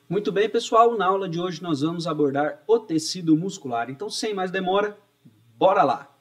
Muito bem, pessoal, na aula de hoje nós vamos abordar o tecido muscular. Então, sem mais demora, bora lá!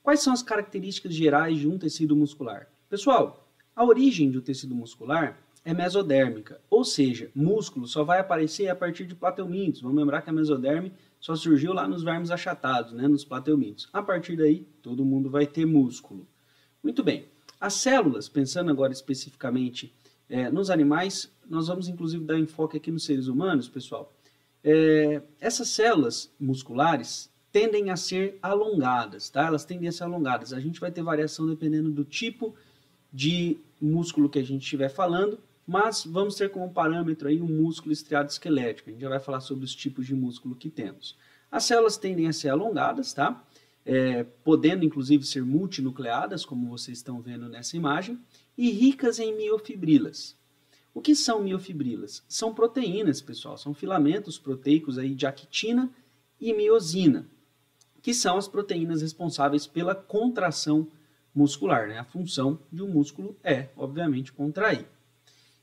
Quais são as características gerais de um tecido muscular? Pessoal, a origem do tecido muscular é mesodérmica, ou seja, músculo só vai aparecer a partir de plateumintos. Vamos lembrar que a mesoderme só surgiu lá nos vermes achatados, nos plateumintos. A partir daí, todo mundo vai ter músculo. Muito bem, as células, pensando agora especificamente nos animais, nós vamos inclusive dar enfoque aqui nos seres humanos, pessoal. Essas células musculares tendem a ser alongadas, tá? Elas tendem a ser alongadas. A gente vai ter variação dependendo do tipo de músculo que a gente estiver falando, mas vamos ter como parâmetro aí um músculo estriado esquelético. A gente já vai falar sobre os tipos de músculo que temos. As células tendem a ser alongadas, tá? Podendo inclusive ser multinucleadas, como vocês estão vendo nessa imagem, e ricas em miofibrilas. O que são miofibrilas? São proteínas, pessoal, são filamentos proteicos aí de actina e miosina, que são as proteínas responsáveis pela contração muscular, A função de um músculo é, obviamente, contrair.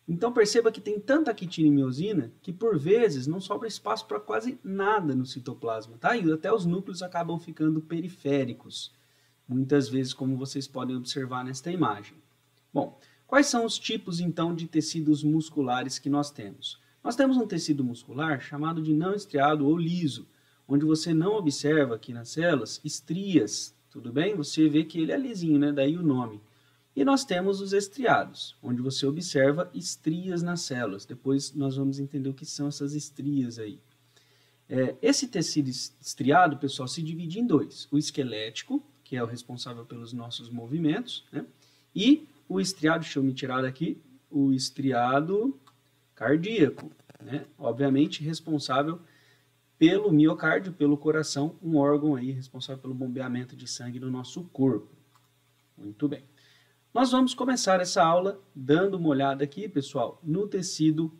Então perceba que tem tanta actina e miosina que por vezes não sobra espaço para quase nada no citoplasma, tá? E até os núcleos acabam ficando periféricos, muitas vezes, como vocês podem observar nesta imagem. Bom, quais são os tipos então de tecidos musculares que nós temos? Nós temos um tecido muscular chamado de não estriado ou liso, onde você não observa aqui nas células estrias, tudo bem? Você vê que ele é lisinho, Daí o nome. E nós temos os estriados, onde você observa estrias nas células. Depois nós vamos entender o que são essas estrias aí. Esse tecido estriado, pessoal, se divide em dois. O esquelético, que é o responsável pelos nossos movimentos, e o estriado, deixa eu me tirar daqui, o estriado cardíaco, Obviamente responsável pelo miocárdio, pelo coração, um órgão aí responsável pelo bombeamento de sangue no nosso corpo. Muito bem. Nós vamos começar essa aula dando uma olhada aqui, pessoal, no tecido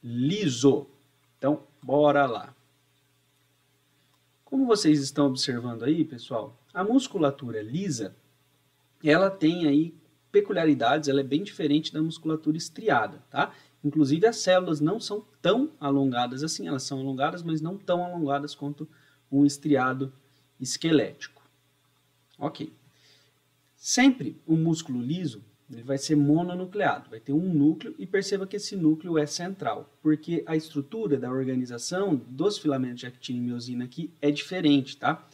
liso. Então, bora lá. Como vocês estão observando aí, pessoal, a musculatura lisa, ela tem aí peculiaridades, ela é bem diferente da musculatura estriada, tá? Inclusive as células não são tão alongadas assim, elas são alongadas, mas não tão alongadas quanto um estriado esquelético. Ok. Sempre o músculo liso ele vai ser mononucleado, vai ter um núcleo e perceba que esse núcleo é central, porque a estrutura da organização dos filamentos de actina e miosina aqui é diferente, tá?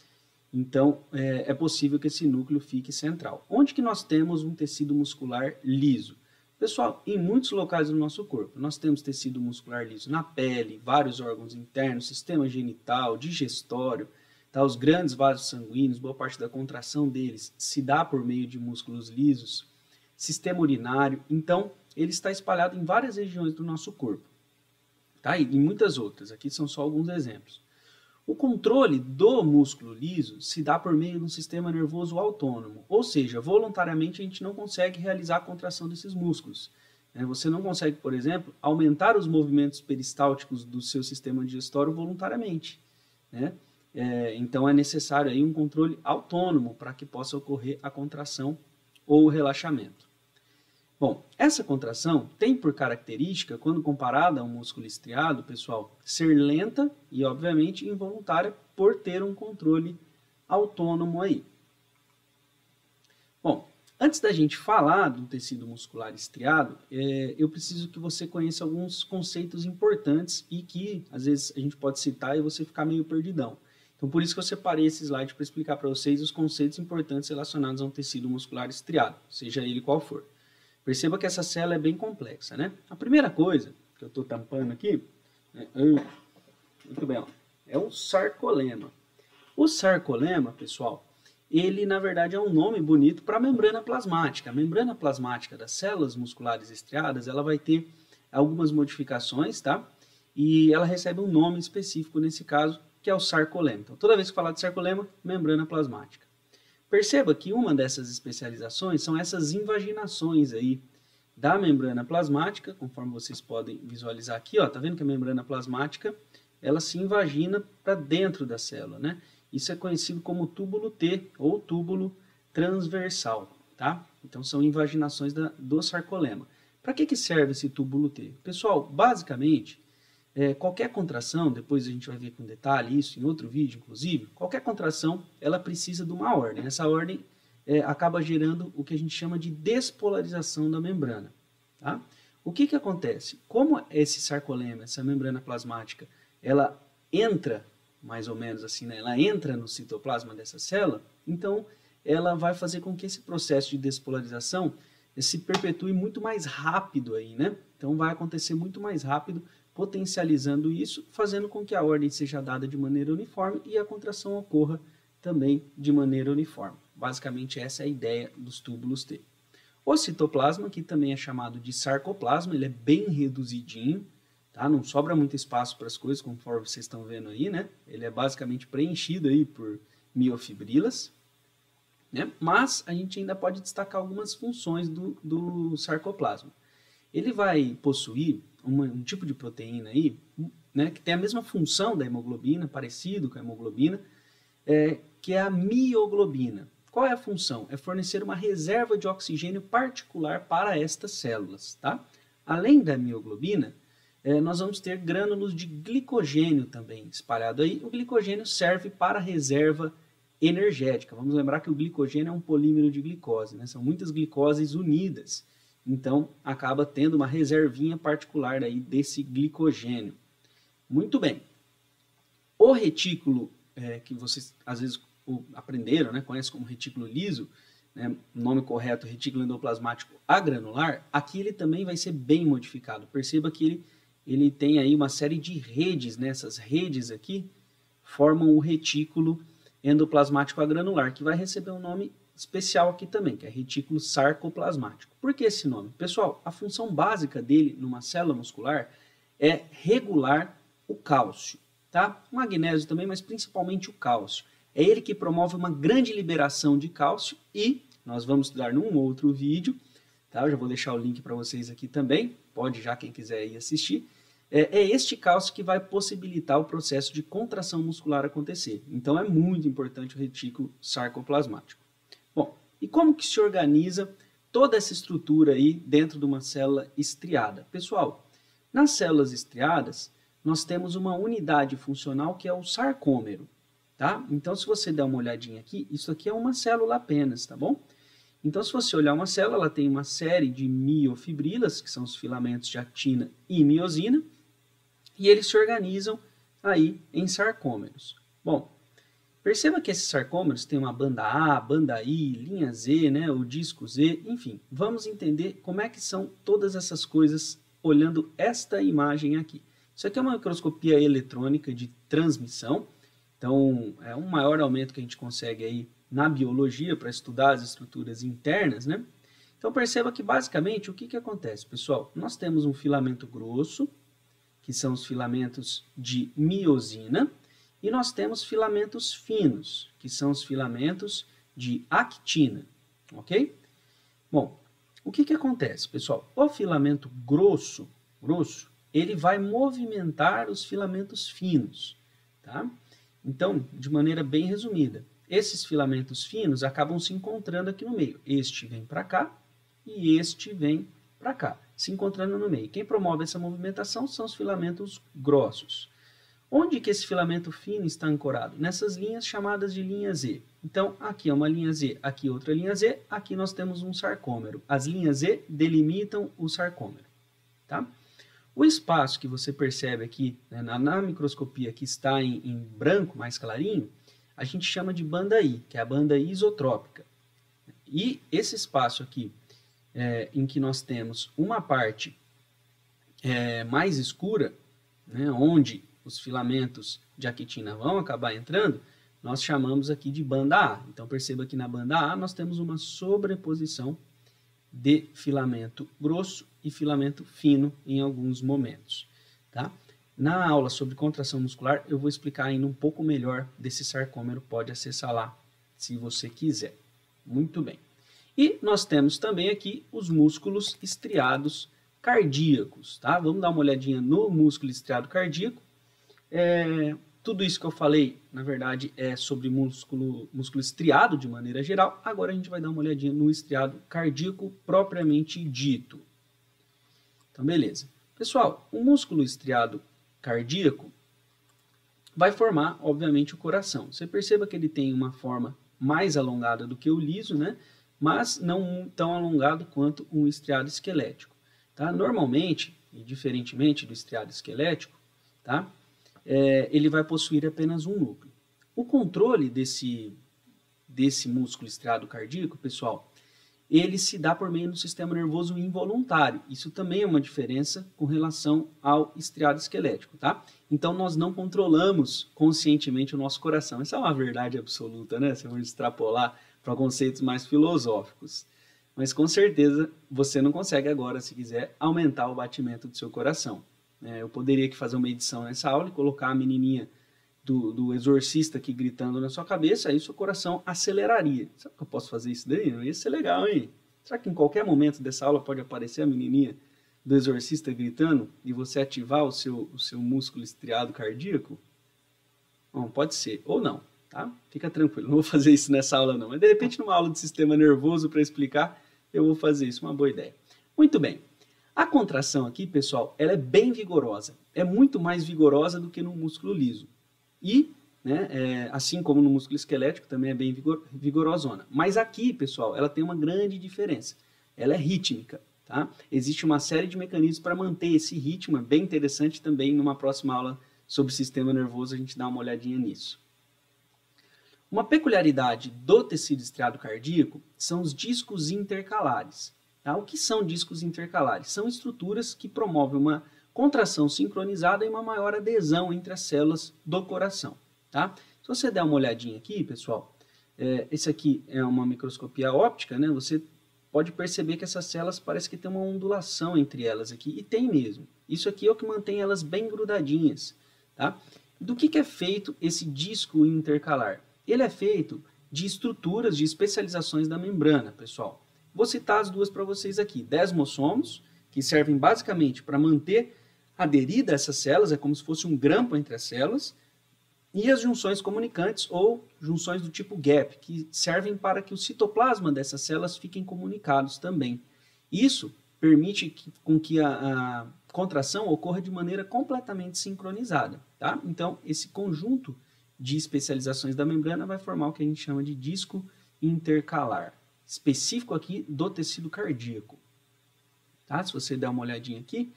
Então, é possível que esse núcleo fique central. Onde que nós temos um tecido muscular liso? Pessoal, em muitos locais do nosso corpo, nós temos tecido muscular liso na pele, vários órgãos internos, sistema genital, digestório, tá? Os grandes vasos sanguíneos, boa parte da contração deles se dá por meio de músculos lisos, sistema urinário, então ele está espalhado em várias regiões do nosso corpo, tá? E muitas outras, aqui são só alguns exemplos. O controle do músculo liso se dá por meio de um sistema nervoso autônomo, ou seja, voluntariamente a gente não consegue realizar a contração desses músculos. Você não consegue, por exemplo, aumentar os movimentos peristálticos do seu sistema digestório voluntariamente. Então é necessário aí um controle autônomo para que possa ocorrer a contração ou o relaxamento. Bom, essa contração tem por característica, quando comparada a um músculo estriado, pessoal, ser lenta e, obviamente, involuntária por ter um controle autônomo aí. Bom, antes da gente falar do tecido muscular estriado, eu preciso que você conheça alguns conceitos importantes e que, às vezes, a gente pode citar e você ficar meio perdidão. Então, por isso que eu separei esse slide para explicar para vocês os conceitos importantes relacionados a um tecido muscular estriado, seja ele qual for. Perceba que essa célula é bem complexa, A primeira coisa que eu estou tampando aqui, muito bem, é o sarcolema. O sarcolema, pessoal, ele na verdade é um nome bonito para a membrana plasmática. A membrana plasmática das células musculares estriadas, ela vai ter algumas modificações, tá? E ela recebe um nome específico nesse caso, que é o sarcolema. Então, toda vez que falar de sarcolema, membrana plasmática. Perceba que uma dessas especializações são essas invaginações aí da membrana plasmática, conforme vocês podem visualizar aqui, tá vendo que a membrana plasmática ela se invagina para dentro da célula, Isso é conhecido como túbulo T ou túbulo transversal, tá? Então são invaginações do sarcolema. Para que serve esse túbulo T? Pessoal, basicamente qualquer contração, depois a gente vai ver com detalhe isso em outro vídeo, inclusive, qualquer contração, ela precisa de uma ordem. Essa ordem acaba gerando o que a gente chama de despolarização da membrana. Tá? O que acontece? Como esse sarcolema, essa membrana plasmática, ela entra, mais ou menos assim, né? Ela entra no citoplasma dessa célula, então ela vai fazer com que esse processo de despolarização se perpetue muito mais rápido aí, né? Então vai acontecer muito mais rápido, potencializando isso, fazendo com que a ordem seja dada de maneira uniforme e a contração ocorra também de maneira uniforme. Basicamente essa é a ideia dos túbulos T. O citoplasma, que também é chamado de sarcoplasma, ele é bem reduzidinho, tá? Não sobra muito espaço para as coisas, conforme vocês estão vendo aí, né? Ele é basicamente preenchido aí por miofibrilas, né? Mas a gente ainda pode destacar algumas funções do sarcoplasma. Ele vai possuir um tipo de proteína aí, né, que tem a mesma função da hemoglobina, parecido com a hemoglobina, que é a mioglobina. Qual é a função? É fornecer uma reserva de oxigênio particular para estas células. Tá? Além da mioglobina, nós vamos ter grânulos de glicogênio também espalhado aí. O glicogênio serve para reserva energética. Vamos lembrar que o glicogênio é um polímero de glicose, né? São muitas glicoses unidas. Então, acaba tendo uma reservinha particular aí desse glicogênio. Muito bem. O retículo, que vocês às vezes aprenderam, né, conhecem como retículo liso, né, o nome correto, retículo endoplasmático agranular, aqui ele também vai ser bem modificado. Perceba que ele tem aí uma série de redes, né, essas redes aqui formam o retículo endoplasmático agranular, que vai receber um nome especial aqui também, que é retículo sarcoplasmático. Por que esse nome? Pessoal, a função básica dele numa célula muscular é regular o cálcio, tá? O magnésio também, mas principalmente o cálcio. É ele que promove uma grande liberação de cálcio e nós vamos estudar num outro vídeo, tá? Eu já vou deixar o link para vocês aqui também, pode já quem quiser ir assistir. É este cálcio que vai possibilitar o processo de contração muscular acontecer. Então é muito importante o retículo sarcoplasmático. Bom, e como que se organiza toda essa estrutura aí dentro de uma célula estriada? Pessoal, nas células estriadas, nós temos uma unidade funcional que é o sarcômero, tá? Então, se você der uma olhadinha aqui, isso aqui é uma célula apenas, tá bom? Então, se você olhar uma célula, ela tem uma série de miofibrilas, que são os filamentos de actina e miosina, e eles se organizam aí em sarcômeros. Bom, perceba que esses sarcômeros têm uma banda A, banda I, linha Z, né, o disco Z, enfim. Vamos entender como é que são todas essas coisas olhando esta imagem aqui. Isso aqui é uma microscopia eletrônica de transmissão. Então, é um maior aumento que a gente consegue aí na biologia para estudar as estruturas internas, né? Então, perceba que basicamente o que acontece, pessoal? Nós temos um filamento grosso, que são os filamentos de miosina, e nós temos filamentos finos, que são os filamentos de actina, ok? Bom, o que acontece, pessoal? O filamento grosso, ele vai movimentar os filamentos finos, tá? Então, de maneira bem resumida, esses filamentos finos acabam se encontrando aqui no meio. Este vem para cá e este vem para cá, se encontrando no meio. Quem promove essa movimentação são os filamentos grossos. Onde que esse filamento fino está ancorado? Nessas linhas chamadas de linha Z. Então, aqui é uma linha Z, aqui outra linha Z, aqui nós temos um sarcômero. As linhas Z delimitam o sarcômero, tá? O espaço que você percebe aqui, né, na microscopia, que está em branco, mais clarinho, a gente chama de banda I, que é a banda isotrópica. E esse espaço aqui, em que nós temos uma parte mais escura, né, onde os filamentos de actina vão acabar entrando, nós chamamos aqui de banda A. Então, perceba que na banda A nós temos uma sobreposição de filamento grosso e filamento fino em alguns momentos, tá? Na aula sobre contração muscular, eu vou explicar ainda um pouco melhor desse sarcômero, pode acessar lá, se você quiser. Muito bem. E nós temos também aqui os músculos estriados cardíacos, tá? Vamos dar uma olhadinha no músculo estriado cardíaco. Tudo isso que eu falei, na verdade, é sobre músculo estriado de maneira geral. Agora a gente vai dar uma olhadinha no estriado cardíaco propriamente dito. Então, beleza. Pessoal, o músculo estriado cardíaco vai formar, obviamente, o coração. Você perceba que ele tem uma forma mais alongada do que o liso, né? Mas não tão alongado quanto um estriado esquelético. Tá? Normalmente, e diferentemente do estriado esquelético, tá? Ele vai possuir apenas um núcleo. O controle desse músculo estriado cardíaco, pessoal, ele se dá por meio do sistema nervoso involuntário. Isso também é uma diferença com relação ao estriado esquelético, tá? Então, nós não controlamos conscientemente o nosso coração. Essa é uma verdade absoluta, né? Se vamos extrapolar para conceitos mais filosóficos. Mas, com certeza, você não consegue agora, se quiser, aumentar o batimento do seu coração. Eu poderia aqui fazer uma edição nessa aula e colocar a menininha do exorcista aqui gritando na sua cabeça, aí seu coração aceleraria. Será que eu posso fazer isso daí? Não ia ser legal, hein? Será que em qualquer momento dessa aula pode aparecer a menininha do exorcista gritando e você ativar o seu músculo estriado cardíaco? Bom, pode ser, ou não, tá? Fica tranquilo, não vou fazer isso nessa aula não. Mas de repente numa aula de sistema nervoso para explicar, eu vou fazer isso, uma boa ideia. Muito bem. A contração aqui, pessoal, ela é bem vigorosa. É muito mais vigorosa do que no músculo liso. E, né, assim como no músculo esquelético, também é bem vigorosona. Mas aqui, pessoal, ela tem uma grande diferença. Ela é rítmica, tá? Existe uma série de mecanismos para manter esse ritmo, é bem interessante também. Numa próxima aula sobre sistema nervoso, a gente dá uma olhadinha nisso. Uma peculiaridade do tecido estriado cardíaco são os discos intercalares. Tá? O que são discos intercalares? São estruturas que promovem uma contração sincronizada e uma maior adesão entre as células do coração. Tá? Se você der uma olhadinha aqui, pessoal, esse aqui é uma microscopia óptica, né? Você pode perceber que essas células parece que tem uma ondulação entre elas aqui, e tem mesmo. Isso aqui é o que mantém elas bem grudadinhas. Tá? Do que é feito esse disco intercalar? Ele é feito de estruturas, de especializações da membrana, pessoal. Vou citar as duas para vocês aqui. Desmossomos, que servem basicamente para manter aderida a essas células, é como se fosse um grampo entre as células, e as junções comunicantes ou junções do tipo gap, que servem para que o citoplasma dessas células fiquem comunicados também. Isso permite com que a contração ocorra de maneira completamente sincronizada. Tá? Então, esse conjunto de especializações da membrana vai formar o que a gente chama de disco intercalar, específico aqui do tecido cardíaco. Tá? Se você der uma olhadinha aqui,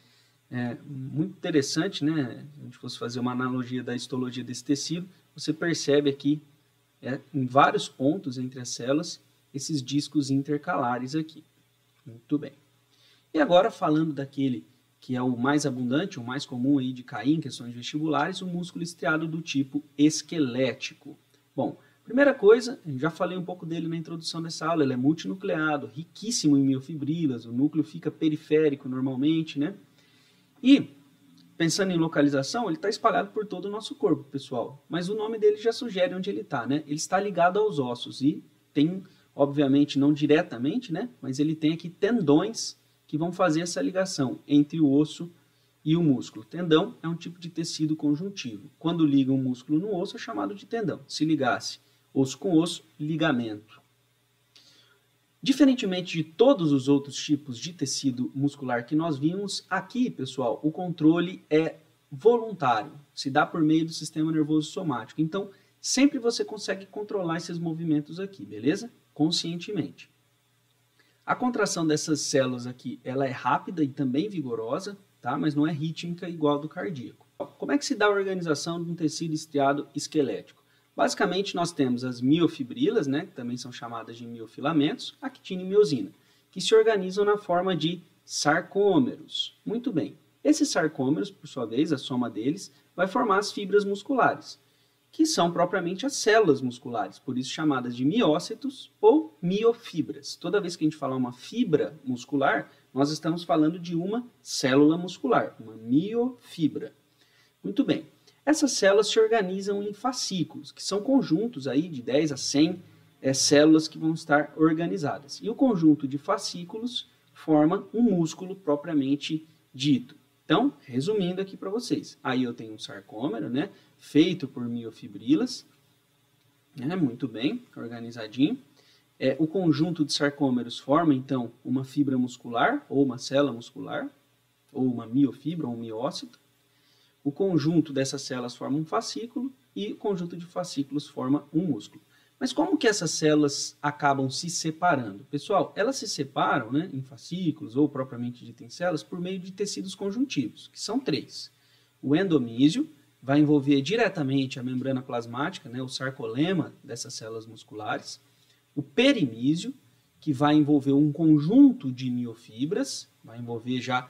é muito interessante, né? Se a gente fosse fazer uma analogia da histologia desse tecido, você percebe aqui, em vários pontos entre as células, esses discos intercalares aqui. Muito bem. E agora, falando daquele que é o mais abundante, o mais comum aí de cair em questões vestibulares, o músculo estriado do tipo esquelético. Bom, primeira coisa, já falei um pouco dele na introdução dessa aula, ele é multinucleado, riquíssimo em miofibrilas, o núcleo fica periférico normalmente, né? E, pensando em localização, ele está espalhado por todo o nosso corpo, pessoal. Mas o nome dele já sugere onde ele está, né? Ele está ligado aos ossos e tem, obviamente, não diretamente, né? Mas ele tem aqui tendões que vão fazer essa ligação entre o osso e o músculo. Tendão é um tipo de tecido conjuntivo. Quando liga um músculo no osso é chamado de tendão. Se ligasse osso com osso, ligamento. Diferentemente de todos os outros tipos de tecido muscular que nós vimos, aqui, pessoal, o controle é voluntário, se dá por meio do sistema nervoso somático. Então, sempre você consegue controlar esses movimentos aqui, beleza? Conscientemente. A contração dessas células aqui, ela é rápida e também vigorosa, tá? Mas não é rítmica igual ao do cardíaco. Como é que se dá a organização de um tecido estriado esquelético? Basicamente, nós temos as miofibrilas, né, que também são chamadas de miofilamentos, actina e miosina, que se organizam na forma de sarcômeros. Muito bem. Esses sarcômeros, por sua vez, a soma deles, vai formar as fibras musculares, que são propriamente as células musculares, por isso chamadas de miócitos ou miofibras. Toda vez que a gente falar uma fibra muscular, nós estamos falando de uma célula muscular, uma miofibra. Muito bem. Essas células se organizam em fascículos, que são conjuntos aí de 10 a 100 células que vão estar organizadas. E o conjunto de fascículos forma um músculo propriamente dito. Então, resumindo aqui para vocês, aí eu tenho um sarcômero, né, feito por miofibrilas, né, muito bem, organizadinho. O conjunto de sarcômeros forma, então, uma fibra muscular, ou uma célula muscular, ou uma miofibra, ou um miócito. O conjunto dessas células forma um fascículo e o conjunto de fascículos forma um músculo. Mas como que essas células acabam se separando? Pessoal, elas se separam, né, em fascículos ou propriamente dito em células por meio de tecidos conjuntivos, que são 3. O endomísio vai envolver diretamente a membrana plasmática, né, o sarcolema dessas células musculares. O perimísio, que vai envolver um conjunto de miofibras, vai envolver já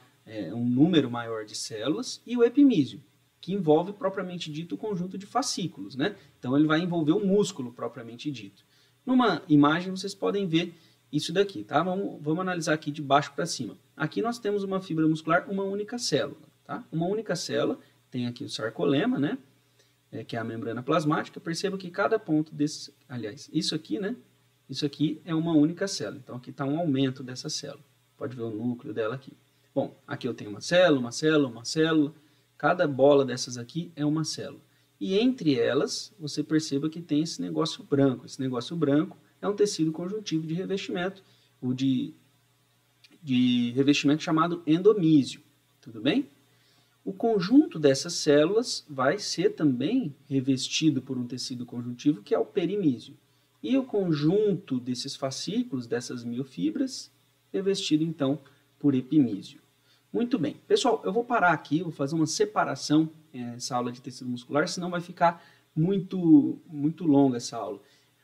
um número maior de células. E o epimísio, que envolve propriamente dito o conjunto de fascículos, né? Então ele vai envolver o músculo propriamente dito. Numa imagem vocês podem ver isso daqui, tá? Vamos analisar aqui de baixo para cima. Aqui nós temos uma fibra muscular, uma única célula, tá? Uma única célula, tem aqui o sarcolema, né? Que é a membrana plasmática. Perceba que cada ponto desse, aliás, isso aqui, né? Isso aqui é uma única célula. Então aqui está um aumento dessa célula. Pode ver o núcleo dela aqui. Bom, aqui eu tenho uma célula, uma célula, uma célula. Cada bola dessas aqui é uma célula. E entre elas, você perceba que tem esse negócio branco. Esse negócio branco é um tecido conjuntivo de revestimento, ou de revestimento chamado endomísio. Tudo bem? O conjunto dessas células vai ser também revestido por um tecido conjuntivo, que é o perimísio. E o conjunto desses fascículos, dessas miofibras, revestido então por epimísio. Muito bem. Pessoal, eu vou parar aqui, vou fazer uma separação nessa aula de tecido muscular, senão vai ficar muito longa essa aula.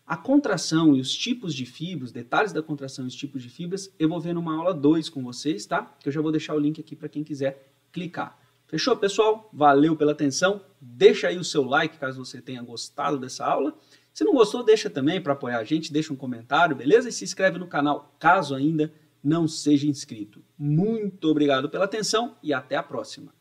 A contração e os tipos de fibras, detalhes da contração e os tipos de fibras, eu vou ver numa aula 2 com vocês, tá? Que eu já vou deixar o link aqui para quem quiser clicar. Fechou, pessoal? Valeu pela atenção. Deixa aí o seu like caso você tenha gostado dessa aula. Se não gostou, deixa também para apoiar a gente, deixa um comentário, beleza? E se inscreve no canal caso ainda não seja inscrito. Muito obrigado pela atenção e até a próxima.